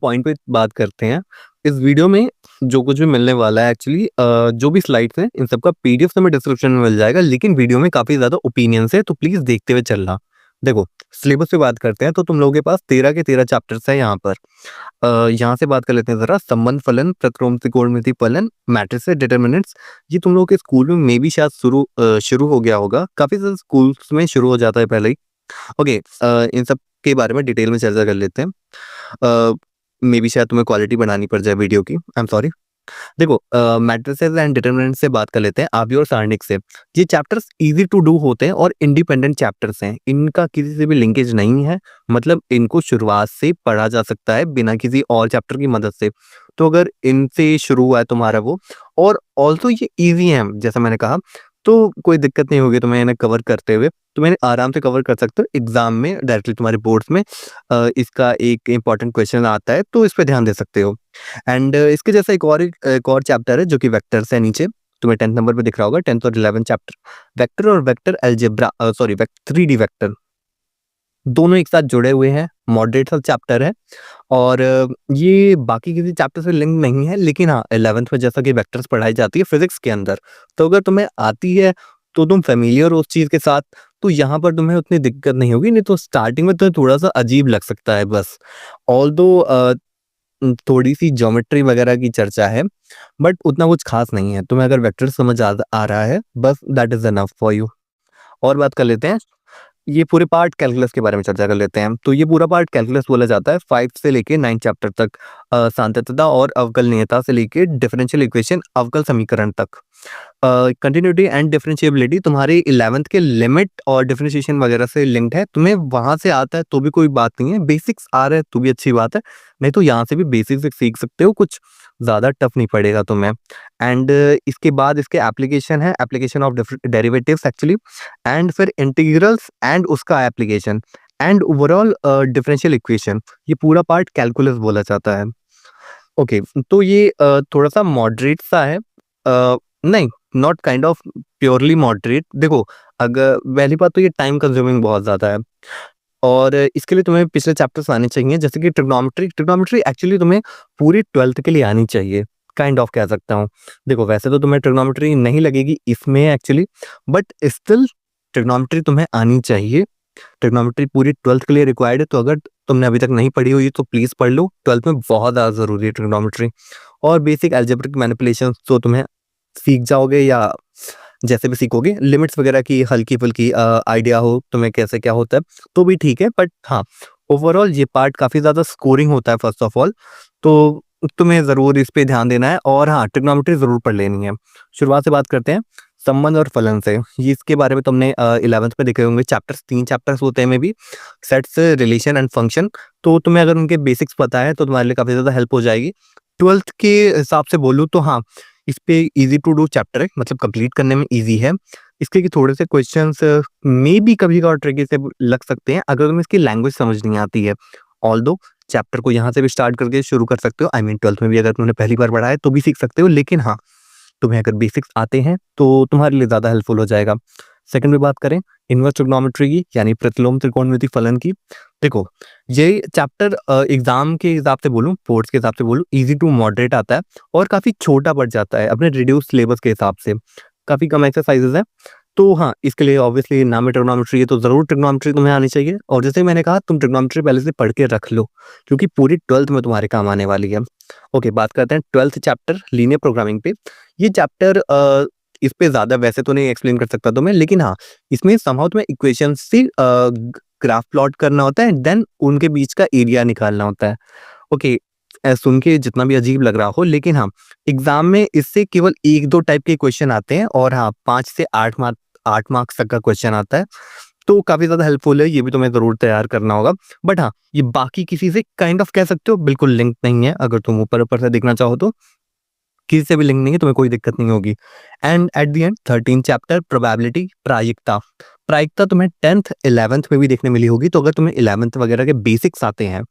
Point पे बात करते हैं। इस वीडियो में जो कुछ भी मिलने वाला है एक्चुअली जो भी स्लाइड्स हैं इन सबका पीडीएफ तुम्हें डिस्क्रिप्शन में मिल जाएगा, लेकिन वीडियो में काफ़ी ज़्यादा ओपिनियंस है तो प्लीज़ देखते हुए चलना। देखो, सिलेबस पे बात करते हैं तो तुम लोगों के पास 13 के 13 चैप्टर्स हैं यहाँ पर। यहाँ से बात कर लेते हैं ज़रा। संबंध फलन, प्रतिलोम त्रिकोणमिति फलन, मैट्रिसेस, डिटरमिनेंट्स। ये तुम लोगों के स्कूल में मे बी शायद शुरू हो गया होगा। काफ़ी सारे स्कूल्स में शुरू हो जाता है पहले ही। ओके, इन सब के बारे में डिटेल में चर्चा कर लेते हैं। मे बी शायद तुम्हें क्वालिटी बनानी पड़ जाए वीडियो की, आई एम सॉरी। देखो, मैट्रिसेस एंड डिटरमिनेंट से बात कर लेते हैं, आव्यूह और सारणिक से। ये चैप्टर्स इजी टू डू होते हैं और इंडिपेंडेंट चैप्टर्स हैं। इनका किसी से भी लिंकेज नहीं है, मतलब इनको शुरुआत से पढ़ा जा सकता है बिना किसी और चैप्टर की मदद से। तो अगर इनसे शुरू हुआ है तुम्हारा वो, और ऑल्सो ये इजी है जैसा मैंने कहा, तो कोई दिक्कत नहीं होगी तुम्हें इन्हें कवर करते हुए। तुम इन्हें आराम से कवर कर सकते हो एग्जाम में डायरेक्टली तुम्हारे बोर्ड्स में। इसका एक इंपॉर्टेंट क्वेश्चन आता है तो इस पे ध्यान दे सकते हो। एंड इसके जैसा एक और चैप्टर है जो कि वेक्टर्स है। नीचे तुम्हें 10th नंबर पे दिख रहा होगा, 10th और 11th चैप्टर, वेक्टर और vector algebra, sorry 3D vector, दोनों एक साथ जुड़े हुए हैं। मॉडरेट सा चैप्टर है और ये बाकी किसी चैप्टर से लिंक नहीं है, लेकिन हाँ 11th में जैसा कि वेक्टर्स पढ़ाई जाती है फिजिक्स के अंदर, तो अगर तुम्हें आती है तो तुम फेमिलियर हो उस चीज के साथ, तो यहाँ पर तुम्हें उतनी दिक्कत नहीं होगी। नहीं तो स्टार्टिंग में तुम्हें थोड़ा सा अजीब लग सकता है बस। ऑल्दो थोड़ी सी ज्योमेट्री वगैरह की चर्चा है, बट उतना कुछ खास नहीं है। तुम्हें अगर वेक्टर समझ आ रहा है बस, that is enough for you. और बात कर लेते हैं, ये पूरे पार्ट कैलकुलस के बारे में चर्चा कर लेते हैं। तो ये पूरा पार्ट कैलकुलस बोला जाता है, 5 से लेके 9 चैप्टर तक। सांतत्यता और अवकलनीयता से लेके डिफरेंशियल इक्वेशन, अवकल समीकरण तक। कंटिन्यूटी एंड डिफरेंशिएबिलिटी तुम्हारी 11th के लिमिट और डिफरेंशिएशन वगैरह से लिंक्ड है। तुम्हें वहां से आता है तो भी कोई बात नहीं है, बेसिक्स आ रहे हैं तो भी अच्छी बात है, नहीं तो यहाँ से भी बेसिक्स सीख सकते हो, कुछ ज़्यादा टफ नहीं पड़ेगा तुम्हें। एंड इसके बाद इसके एप्लीकेशन है, application of derivatives actually, and फिर इंटीग्रल्स एंड उसका application, and overall differential equation. ये पूरा पार्ट कैलकुलस बोला जाता है। ओके, तो ये थोड़ा सा मॉडरेट सा है, नहीं not kind of purely moderate. देखो, अगर पहली बात तो ये टाइम कंज्यूमिंग बहुत ज़्यादा है, और इसके लिए तुम्हें पिछले चैप्टर्स आने चाहिए, जैसे कि ट्रिग्नोमेट्री एक्चुअली तुम्हें पूरी 12th के लिए आनी चाहिए, काइंड ऑफ कह सकता हूँ। देखो, वैसे तो तुम्हें ट्रिग्नोमेट्री नहीं लगेगी इसमें एक्चुअली, बट स्टिल ट्रिग्नोमेट्री तुम्हें आनी चाहिए। ट्रिग्नोमेट्री पूरी 12th के लिए रिक्वायर्ड है, तो अगर तुमने अभी तक नहीं पढ़ी हुई तो प्लीज़ पढ़ लो। 12th में बहुत ज़्यादा ज़रूरी है ट्रिग्नोमेट्री। और बेसिक अलजेब्रिक मैनिपुलेशंस तो तुम्हें सीख जाओगे, या जैसे भी सीखोगे, लिमिट्स वगैरह की हल्की फुल्की आइडिया हो तुम्हें कैसे क्या होता है तो भी ठीक है, बट हाँ ओवरऑल ये पार्ट काफ़ी ज़्यादा स्कोरिंग होता है फर्स्ट ऑफ ऑल, तो तुम्हें ज़रूर इस पे ध्यान देना है। और हाँ, ट्रिग्नोमेट्री ज़रूर पढ़ लेनी है। शुरुआत से बात करते हैं संबंध और फलन से। ये इसके बारे में तुमने 11th में देखे होंगे चैप्टर्स, 3 चैप्टर्स होते हैं में भी, सेट्स, रिलेशन एंड फंक्शन। तो तुम्हें अगर उनके बेसिक्स पता है तो तुम्हारे लिए काफ़ी ज़्यादा हेल्प हो जाएगी। 12th के हिसाब से बोलूँ तो हाँ, इस पे इजी टू डू चैप्टर है, मतलब कंप्लीट करने में इजी है। इसके कि थोड़े से क्वेश्चंस मे बी कभी और ट्रिकी से लग सकते हैं अगर तुम्हें इसकी लैंग्वेज समझ नहीं आती है। ऑल्दो चैप्टर को यहाँ से भी स्टार्ट करके शुरू कर सकते हो, आई मीन 12th में भी अगर तुमने पहली बार पढ़ा है तो भी सीख सकते हो, लेकिन हाँ तुम्हें अगर बेसिक्स आते हैं तो तुम्हारे लिए ज़्यादा हेल्पफुल हो जाएगा। सेकंड में बात करें इनवर्स ट्रिग्नोमेट्री की, यानी प्रतिलोम त्रिकोणमिति फलन की। देखो, ये चैप्टर एग्जाम के हिसाब से बोलूँ, बोर्ड्स के हिसाब से बोलूँ, इजी टू मॉडरेट आता है और काफ़ी छोटा पड़ जाता है अपने रिड्यूस सिलेबस के हिसाब से। काफ़ी कम एक्सरसाइजेज हैं, तो हाँ इसके लिए ऑब्वियसली नाम में ट्रिग्नोमेट्री है तो ज़रूर ट्रिग्नोमेट्री तुम्हें आनी चाहिए। और जैसे मैंने कहा, तुम ट्रिग्नोमेट्री पहले से पढ़ के रख लो, क्योंकि पूरी 12th में तुम्हारे काम आने वाली है। ओके, बात करते हैं 12th चैप्टर लीनियर प्रोग्रामिंग पे। ये चैप्टर इस पे ज़्यादा वैसे तो नहीं एक्सप्लेन कर सकता तुम्हें, लेकिन हाँ इसमें समहाउ तुम्हें इक्वेशन से ग्राफ प्लॉट करना होता है, देन उनके बीच का एरिया निकालना होता है। ओके, सुन के जितना भी अजीब लग रहा हो, लेकिन हाँ एग्जाम में इससे केवल 1-2 टाइप के क्वेश्चन आते हैं, और हाँ 5 से 8 मार्क्स तक का क्वेश्चन आता है, तो काफ़ी ज़्यादा हेल्पफुल है। ये भी तुम्हें ज़रूर तैयार करना होगा, बट हाँ ये बाकी किसी से काइंड ऑफ कह सकते हो बिल्कुल लिंक नहीं है। अगर तुम ऊपर ऊपर से देखना चाहो तो किसी से भी लिंक नहीं है, तुम्हें कोई दिक्कत नहीं होगी। And at the end 13 chapter probability, प्रायिकता। प्रायिकता तुम्हें 10th 11th में भी देखने मिली होगी, तो अगर तुम्हें 11th वगैरह के बेसिक्स आते हैं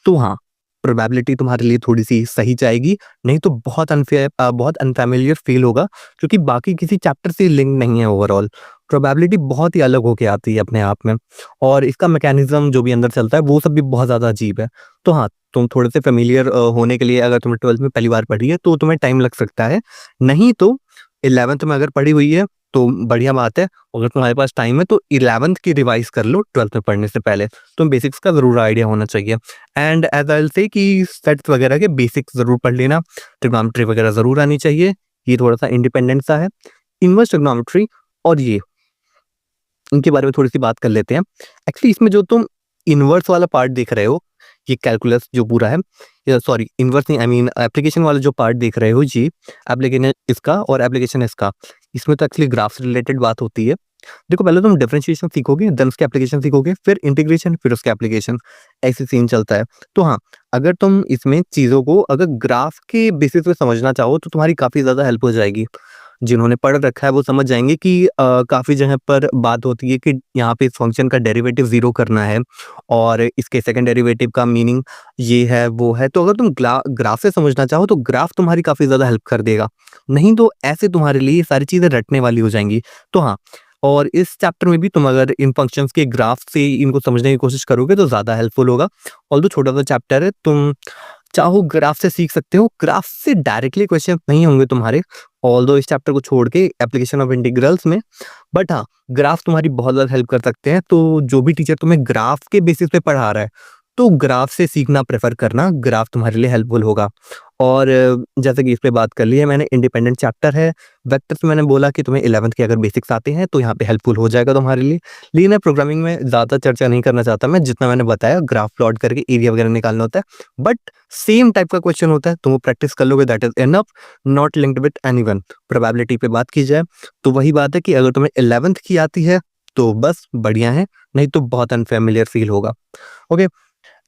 तो हाँ प्रोबेबिलिटी तुम्हारे लिए थोड़ी सी सही जाएगी, नहीं तो बहुत अनफेमिलियर फील होगा, क्योंकि बाकी किसी चैप्टर से लिंक नहीं है ओवरऑल। प्रोबेबिलिटी बहुत ही अलग होके आती है अपने आप में, और इसका मैकेनिज्म जो भी अंदर चलता है वो सब भी बहुत ज़्यादा अजीब है। तो हाँ, तुम थोड़े से फ़ैमिलियर होने के लिए, अगर तुमने 12th में पहली बार पढ़ी है तो तुम्हें टाइम लग सकता है। नहीं तो 11th में अगर पढ़ी हुई है तो बढ़िया बात है। अगर तुम्हारे पास टाइम है तो 11th की रिवाइज़ कर लो 12th में पढ़ने से पहले। तुम्हें बेसिक्स का ज़रूर आइडिया होना चाहिए। And as I will say कि सेट्स वगैरह के बेसिक्स ज़रूर पढ़ लेना, ट्रिग्नोमेट्री वगैरह ज़रूर आनी चाहिए। ये थोड़ा-सा इंडिपेंडेंट सा है। इनवर्स ट्रिग्नोमेट्री और ये, इनके बारे में थोड़ी-सी बात कर लेते हैं। एक्चुअली इसमें जो तुम इनवर्स वाला पार्ट देख रहे हो, ये कैलकुलस जो पूरा है, या सॉरी इनवर्स नहीं, आई मीन एप्लीकेशन वाला जो पार्ट देख रहे हो जी, एप्लीकेशन इसका और एप्लीकेशन इसका, इसमें तो एक्चुअली ग्राफ से रिलेटेड बात होती है। देखो पहले तुम डिफरेंशिएशन सीखोगे, देन उसके एप्लीकेशन सीखोगे, फिर इंटीग्रेशन, फिर उसके एप्लीकेशन, ऐसे सीन चलता है। तो हाँ, अगर तुम इसमें चीज़ों को अगर ग्राफ के बेसिस पे समझना चाहो तो तुम्हारी काफ़ी ज़्यादा हेल्प हो जाएगी। जिन्होंने पढ़ रखा है वो समझ जाएँगे कि काफ़ी जगह पर बात होती है कि यहाँ पे इस फंक्शन का डेरिवेटिव 0 करना है और इसके सेकंड डेरिवेटिव का मीनिंग ये है, वो है। तो अगर तुम ग्राफ से समझना चाहो तो ग्राफ तुम्हारी काफ़ी ज़्यादा हेल्प कर देगा। नहीं तो ऐसे तुम्हारे लिए ये सारी चीज़ें रटने वाली हो जाएँगी। तो हाँ, और इस चैप्टर में भी तुम अगर इन फंक्शंस के ग्राफ से इनको समझने की कोशिश करोगे तो ज़्यादा हेल्पफुल होगा। ऑल्दो छोटा-सा चैप्टर है, तुम चाहो ग्राफ से सीख सकते हो। ग्राफ से डायरेक्टली क्वेश्चन नहीं होंगे तुम्हारे, ऑल्दो इस चैप्टर को छोड़ के एप्लीकेशन ऑफ इंटीग्रल्स में, बट हाँ, ग्राफ तुम्हारी बहुत ज़्यादा हेल्प कर सकते हैं। तो जो भी टीचर तुम्हें ग्राफ के बेसिस पे पढ़ा रहा है, तो ग्राफ से सीखना प्रेफ़र करना, ग्राफ तुम्हारे लिए हेल्पफुल होगा। और जैसे कि इस पे बात कर ली है मैंने, इंडिपेंडेंट चैप्टर है। वेक्टर्स में मैंने बोला कि तुम्हें 11th के अगर बेसिक्स आते हैं तो यहाँ पे हेल्पफुल हो जाएगा तुम्हारे लिए। लीनियर प्रोग्रामिंग में ज़्यादा चर्चा नहीं करना चाहता मैं, जितना मैंने बताया ग्राफ प्लॉट करके एरिया वगैरह निकालना होता है। बट सेम टाइप का क्वेश्चन होता है, तुम वो प्रैक्टिस कर लोगे, that is enough, not linked with anyone. Probability पे बात की जाए तो वही बात है कि अगर तुम्हें 11th की आती है तो बस बढ़िया है, नहीं तो बहुत अनफैमिलियर फील होगा। ओके।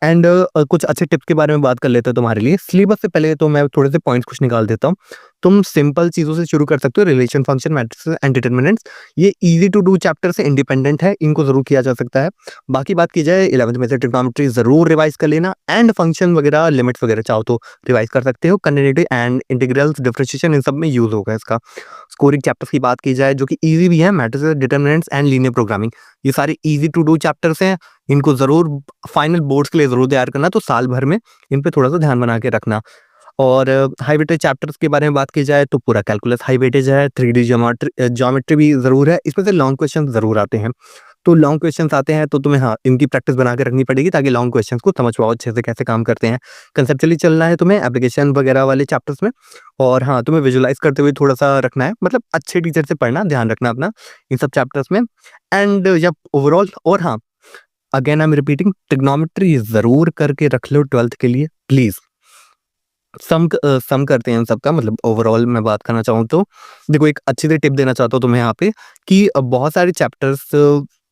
एंड कुछ अच्छे टिप्स के बारे में बात कर लेते हैं तुम्हारे लिए। सिलेबस से पहले तो मैं थोड़े से पॉइंट्स कुछ निकाल देता हूँ। तुम सिंपल चीज़ों से शुरू कर सकते हो, relation, function, matrices and determinants. ये ईज़ी टू डू चैप्टर से इंडिपेंडेंट है, इनको ज़रूर किया जा सकता है। बाकी बात की जाए 11th में से ट्रिग्नोमेट्री ज़रूर रिवाइज़ कर लेना, एंड फंक्शन वगैरह, लिमिट्स वगैरह चाहो तो रिवाइज़ कर सकते हो। कंटिन्यूटी एंड इंटीग्रल्स, डिफरेंशिएशन, इन सब में यूज़ होगा इसका। स्कोरिंग चैप्टर्स की बात की जाए जो कि ईज़ी भी है, matrices, determinants and linear programming, ये सारे ईज़ी टू डू चैप्टर्स हैं। इनको ज़रूर फाइनल बोर्ड्स के लिए ज़रूर तैयार करना, तो साल भर में इन पे थोड़ा-सा ध्यान बना के रखना। और हाई वेटेज चैप्टर्स के बारे में बात की जाए तो पूरा कैलकुलस हाई वेटेज है, 3D ज्योमेट्री भी ज़रूर है, इसमें से लॉन्ग क्वेश्चन ज़रूर आते हैं। तो लॉन्ग क्वेश्चंस आते हैं तो तुम्हें हाँ, इनकी प्रैक्टिस बना के रखनी पड़ेगी ताकि लॉन्ग क्वेश्चंस को समझ पाओ अच्छे से कैसे काम करते हैं। कंसेप्चुअली चलना है तुम्हें एप्लीकेशन वगैरह वाले चैप्टर्स में, और हाँ, तुम्हें विजुअलाइज़ करते हुए थोड़ा-सा रखना है, मतलब अच्छे टीचर से पढ़ना, ध्यान रखना अपना इन सब चैप्टर्स में। एंड जब ओवरऑल, और हाँ, again I am repeating, trigonometry ज़रूर करके रख लो 12th के लिए प्लीज़। सम करते हैं इन सबका, मतलब ओवरऑल मैं बात करना चाहूँ तो देखो, एक अच्छी सी टिप देना चाहता हूँ तुम्हें यहाँ पे कि बहुत सारे चैप्टर्स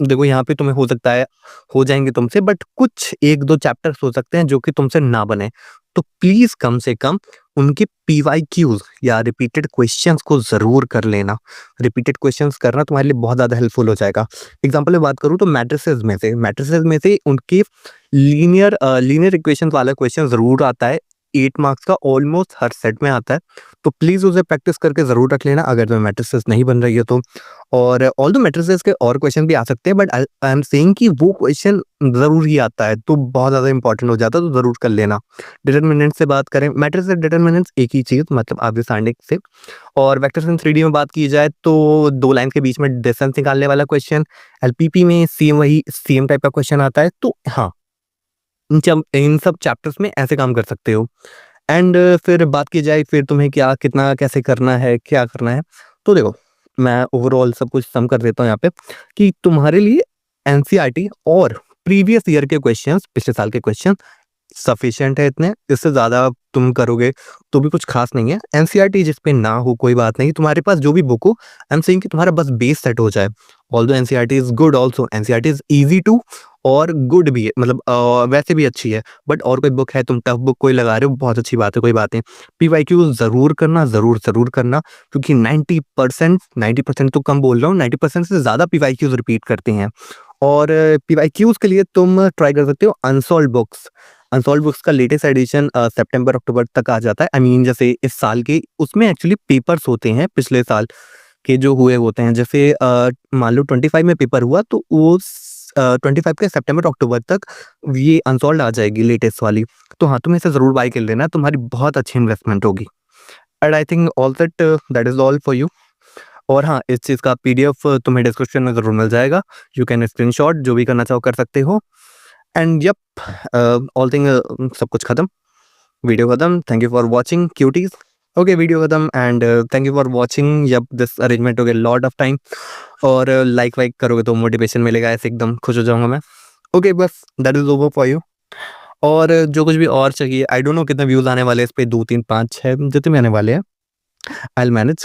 देखो यहाँ पे तुम्हें हो सकता है हो जाएँगे तुमसे, बट कुछ 1-2 चैप्टर्स हो सकते हैं जो कि तुमसे ना बने। तो प्लीज़ कम से कम उनके पीवाईक्यूज़ या रिपीटेड क्वेश्चंस को ज़रूर कर लेना। रिपीटेड क्वेश्चंस करना तुम्हारे लिए बहुत ज़्यादा हेल्पफुल हो जाएगा। एग्ज़ाम्पल में बात करूँ तो मैट्रिसेस में से उनके लीनियर इक्वेशंस वाला क्वेश्चन ज़रूर आता है। 8 मार्क्स का ऑलमोस्ट हर सेट में आता है। तो प्लीज़ उसे प्रैक्टिस करके ज़रूर रख लेना अगर तुम्हें मैट्रिसेस नहीं बन रही है तो। और ऑल्दो मैट्रिसेस के और क्वेश्चन भी आ सकते हैं, बट आई एम सेइंग कि वो क्वेश्चन ज़रूर ही आता है तो बहुत ज़्यादा इंपॉर्टेंट हो जाता है, तो ज़रूर कर लेना। डिटरमिनेंट से बात करें, मैट्रिसेस डिटरमिनेंट्स एक ही चीज़, मतलब अंडरस्टैंडिंग से। और वेक्टर्स इन 3D में बात की जाए तो 2 लाइन के बीच में डिस्टेंस निकालने वाला क्वेश्चन, एलपीपी में सेम टाइप का क्वेश्चन आता है। तो हाँ, इन सब चैप्टर्स में ऐसे काम कर सकते हो। एंड फिर बात की जाए फिर तुम्हें क्या कितना कैसे करना है, क्या करना है, तो देखो मैं ओवरऑल सब कुछ सम कर देता हूँ यहाँ पे कि तुम्हारे लिए एनसीईआरटी और प्रीवियस ईयर के क्वेश्चंस, पिछले साल के क्वेश्चन सफिशिएंट है इतने, इससे ज़्यादा तुम करोगे तो भी कुछ खास नहीं है। एनसीईआरटी जिस पे ना हो कोई बात नहीं, तुम्हारे पास जो भी बुक हो, आई एम सेइंग कि तुम्हारा बस बेस सेट हो जाए। Although NCERT is good also, NCERT is easy too और गुड भी है, मतलब वैसे भी अच्छी है, बट और कोई बुक है, तुम टफ बुक कोई लगा रहे हो, बहुत अच्छी बात है, कोई बात नहीं। पीवाईक्यू ज़रूर करना, ज़रूर करना, क्योंकि 90% तो कम बोल रहा हूँ, 90% से ज़्यादा पीवाईक्यूज़ रिपीट करते हैं। और पीवाईक्यूज़ के लिए तुम ट्राई कर सकते हो अनसॉल्व्ड बुक्स का लेटेस्ट एडिशन सितंबर अक्टूबर तक आ जाता है। आई मीन जैसे इस साल के उसमें एक्चुअली पेपर्स होते हैं पिछले साल, के जो हुए होते हैं, जैसे मान लो 25 में पेपर हुआ तो वो 25 के सितंबर अक्टूबर तक ये अनसॉल्व आ जाएगी लेटेस्ट वाली। तो हाँ, तुम इसे ज़रूर बाय कर लेना, तुम्हारी बहुत अच्छी इन्वेस्टमेंट होगी। And I think all that is all for you. और हाँ, इस चीज़ का पीडीएफ तुम्हें डिस्क्रिप्शन में ज़रूर मिल जाएगा। यू कैन स्क्रीनशॉट, जो भी करना चाहो कर सकते हो। एंड यप, ऑल थिंग सब कुछ खत्म, वीडियो खत्म। Thank you for watching cuties. Okay, video खत्म and thank you for watching. Yup, this arrangement हो गया लॉट ऑफ टाइम। और लाइक वाइक करोगे तो मोटिवेशन मिलेगा, ऐसे एकदम खुश हो जाऊंगा मैं। ओके, बस that is over for you. और जो कुछ भी और चाहिए, आई डोंट नो कितने व्यूज़ आने वाले हैं इस पे, 2 3 5 6 जितने भी आने वाले हैं, आई विल मैनेज।